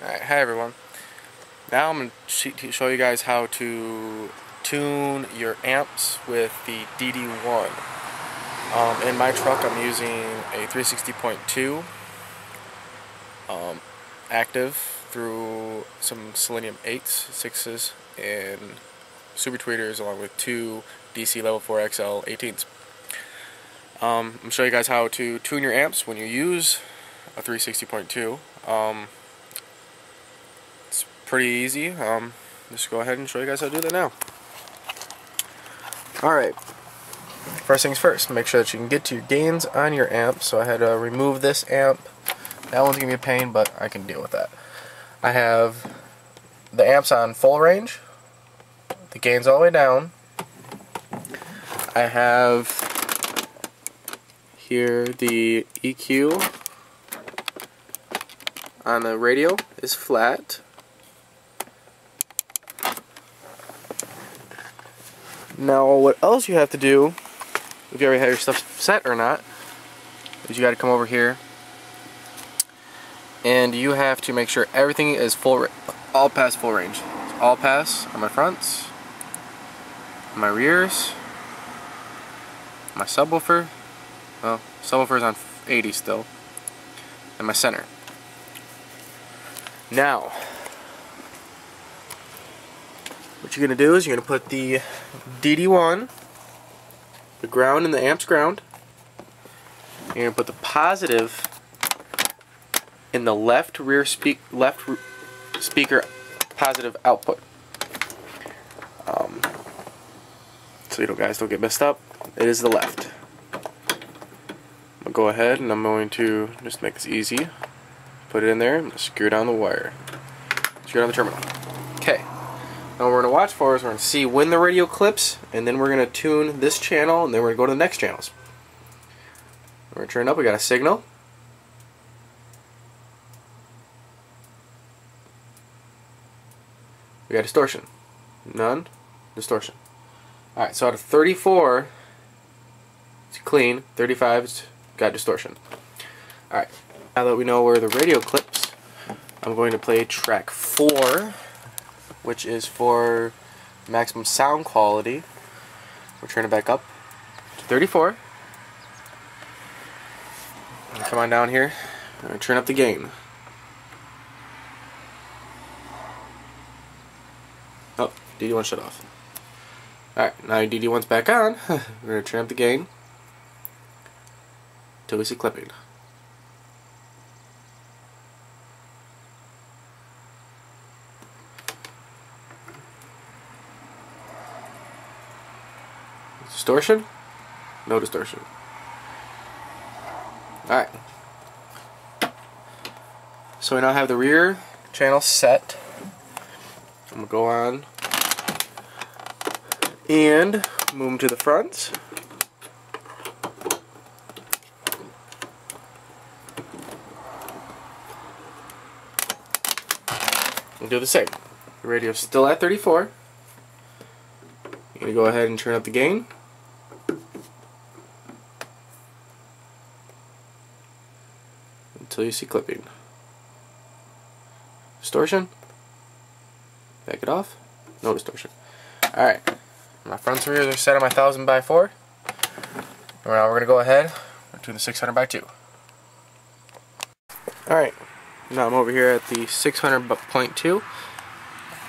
Alright, hi everyone. Now I'm going to show you guys how to tune your amps with the DD1. In my truck I'm using a 360.2 active through some Selenium 8s, 6s, and super tweeters along with two DC level 4 XL 18s. I'm going to show you guys how to tune your amps when you use a 360.2. It's pretty easy. Just go ahead and show you guys how to do that now. Alright, first things first, make sure that you can get to your gains on your amp. So I had to remove this amp. That one's going to be a pain, but I can deal with that. I have the amps on full range, the gains all the way down. I have here the EQ on the radio is flat. Now what else you have to do, if you already have your stuff set or not, is you got to come over here and you have to make sure everything is all past full range. It's all pass on my fronts, on my rears, my subwoofer, well, subwoofer is on 80 still, and my center. Now, what you're going to do is you're going to put the DD1, the ground in the amp's ground. You're going to put the positive in the left speaker positive output. So you guys don't get messed up. It is the left. I'll go ahead and I'm going to just make this easy. Put it in there and screw down the wire. Screw down the terminal. Okay. Now what we're going to watch for is we're going to see when the radio clips, and then we're going to tune this channel, and then we're going to go to the next channels. We're going to turn it up. We got a signal. We got distortion. None. Distortion. Alright, so out of 34, it's clean. 35, it's got distortion. Alright, now that we know where the radio clips, I'm going to play track 4, which is for maximum sound quality. We'll turn it back up to 34. And come on down here. I'm going to turn up the gain. Oh, DD1 shut off. Alright, now your DD1's back on. We're going to turn up the gain until we see clipping. Distortion? No distortion. Alright. So we now have the rear channel set. I'm going to go on and move them to the front. And do the same. The radio's still at 34. You're going to go ahead and turn up the gain. Until you see clipping. Distortion. Back it off. No distortion. Alright. My fronts and rears are set on my 1000x4. And now we're going to go ahead to the 600x2. Alright. Now I'm over here at the 600.2.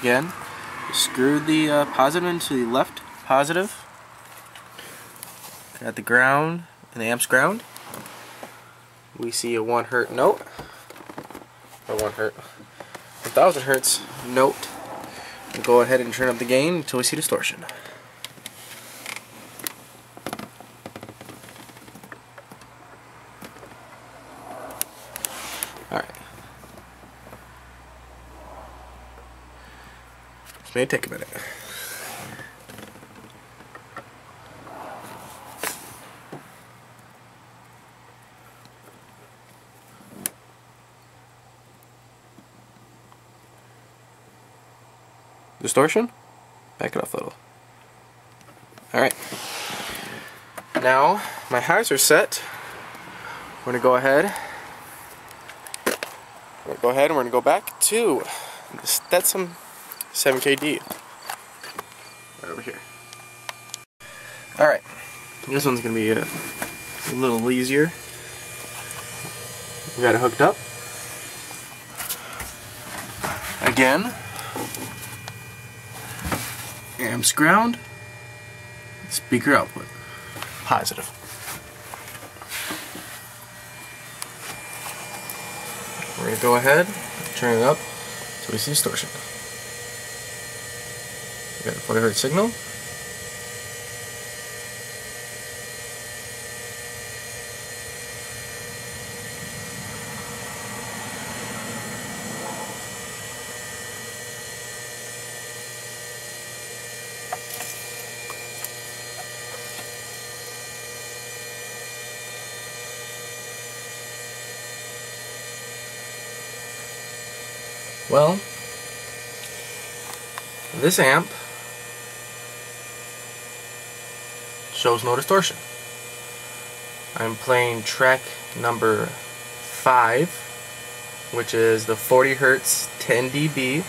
Again, screw the positive into the left positive. Got the ground and the amp's ground. We see a 1 Hz note. Or 1 Hz. 1000 Hz note. We'll go ahead and turn up the gain until we see distortion. Alright. This may take a minute. Distortion? Back it off a little. Alright. Now, my highs are set. We're going to go ahead we're gonna go ahead and we're gonna go back to the Stetson 7KD. Right over here. Alright, this one's gonna be a little easier. We got it hooked up. Again, amps ground, speaker output, positive. We're going to go ahead, turn it up so we see distortion. We got a 40 Hz signal. Well, this amp shows no distortion. I'm playing track number 5, which is the 40 Hz 10 dB,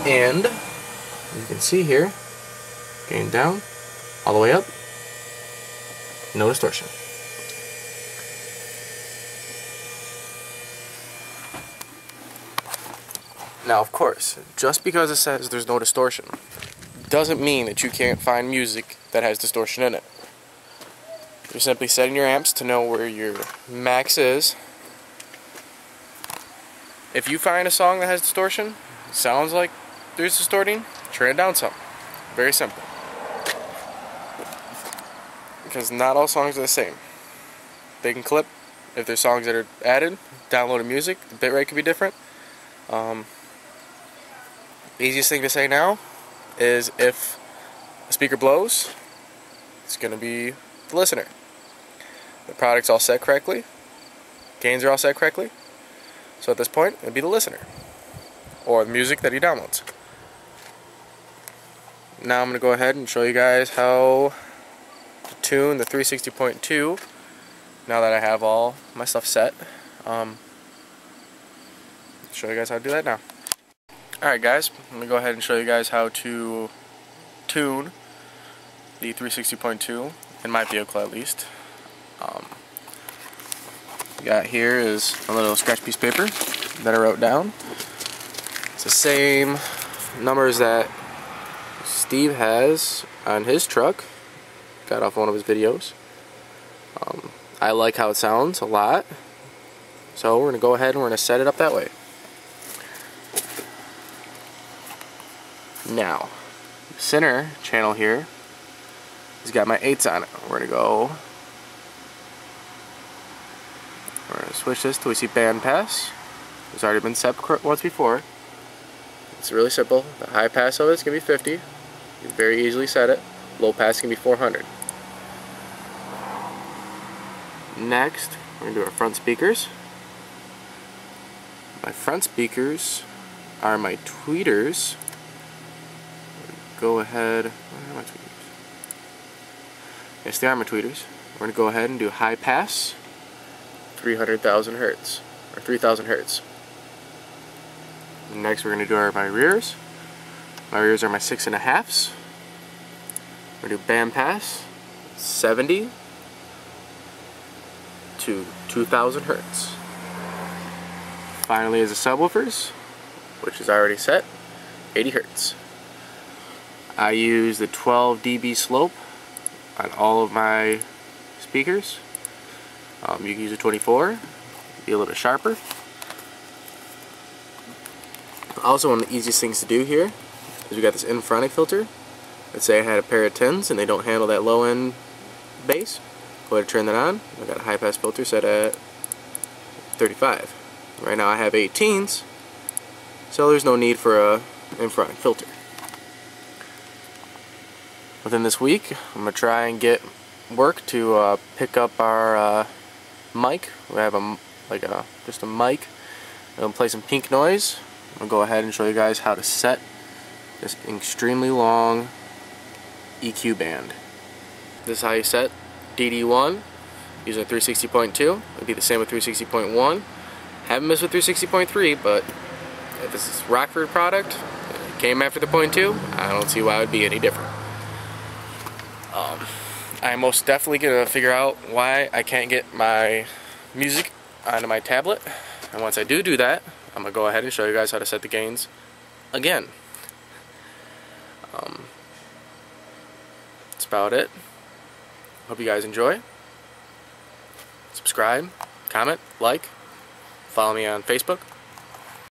and you can see here, gain down, all the way up, no distortion. Now, of course, just because it says there's no distortion doesn't mean that you can't find music that has distortion in it. You're simply setting your amps to know where your max is. If you find a song that has distortion, sounds like there's distorting, turn it down some. Very simple. Because not all songs are the same. They can clip. If there's songs that are added, downloaded music, the bitrate could be different. The easiest thing to say now is if a speaker blows, it's going to be the listener. The product's all set correctly, gains are all set correctly, so at this point it'd be the listener or the music that he downloads. Now I'm going to go ahead and show you guys how to tune the 360.2 now that I have all my stuff set. Show you guys how to do that now. Alright guys, let me go ahead and show you guys how to tune the 360.2 in my vehicle at least. Got here is a little scratch piece of paper that I wrote down. It's the same numbers that Steve has on his truck. Got off one of his videos. I like how it sounds a lot, so we're going to go ahead and we're going to set it up that way. Now, the center channel here has got my 8s on it. We're going to switch this till we see band pass. It's already been set once before. It's really simple. The high pass of it is going to be 50. You can very easily set it. Low pass is going to be 400. Next, we're going to do our front speakers. My front speakers are my tweeters. Go ahead. Where are my tweeters? Yes, they are my tweeters. We're going to go ahead and do high pass, 300,000 hertz, or 3,000 hertz. Next, we're going to do my rears. My rears are my 6.5s. We're going to do band pass, 70 to 2,000 hertz. Finally, is the subwoofers, which is already set, 80 hertz. I use the 12 dB slope on all of my speakers. You can use a 24, be a little bit sharper. Also, one of the easiest things to do here is we got this infronic filter. Let's say I had a pair of 10s and they don't handle that low end bass. Go ahead and turn that on. I got a high pass filter set at 35. Right now I have 18s, so there's no need for a infronic filter. Within this week, I'm going to try and get work to pick up our mic. We have just a mic. I'm going to play some pink noise. I'm going to go ahead and show you guys how to set this extremely long EQ band. This is how you set DD1 using 360.2. It'd be the same with 360.1. Haven't messed with 360.3, but if this is Rockford product, it came after the .2, I don't see why it would be any different. I'm most definitely going to figure out why I can't get my music onto my tablet. And once I do that, I'm going to go ahead and show you guys how to set the gains again. That's about it. Hope you guys enjoy. Subscribe, comment, like, follow me on Facebook,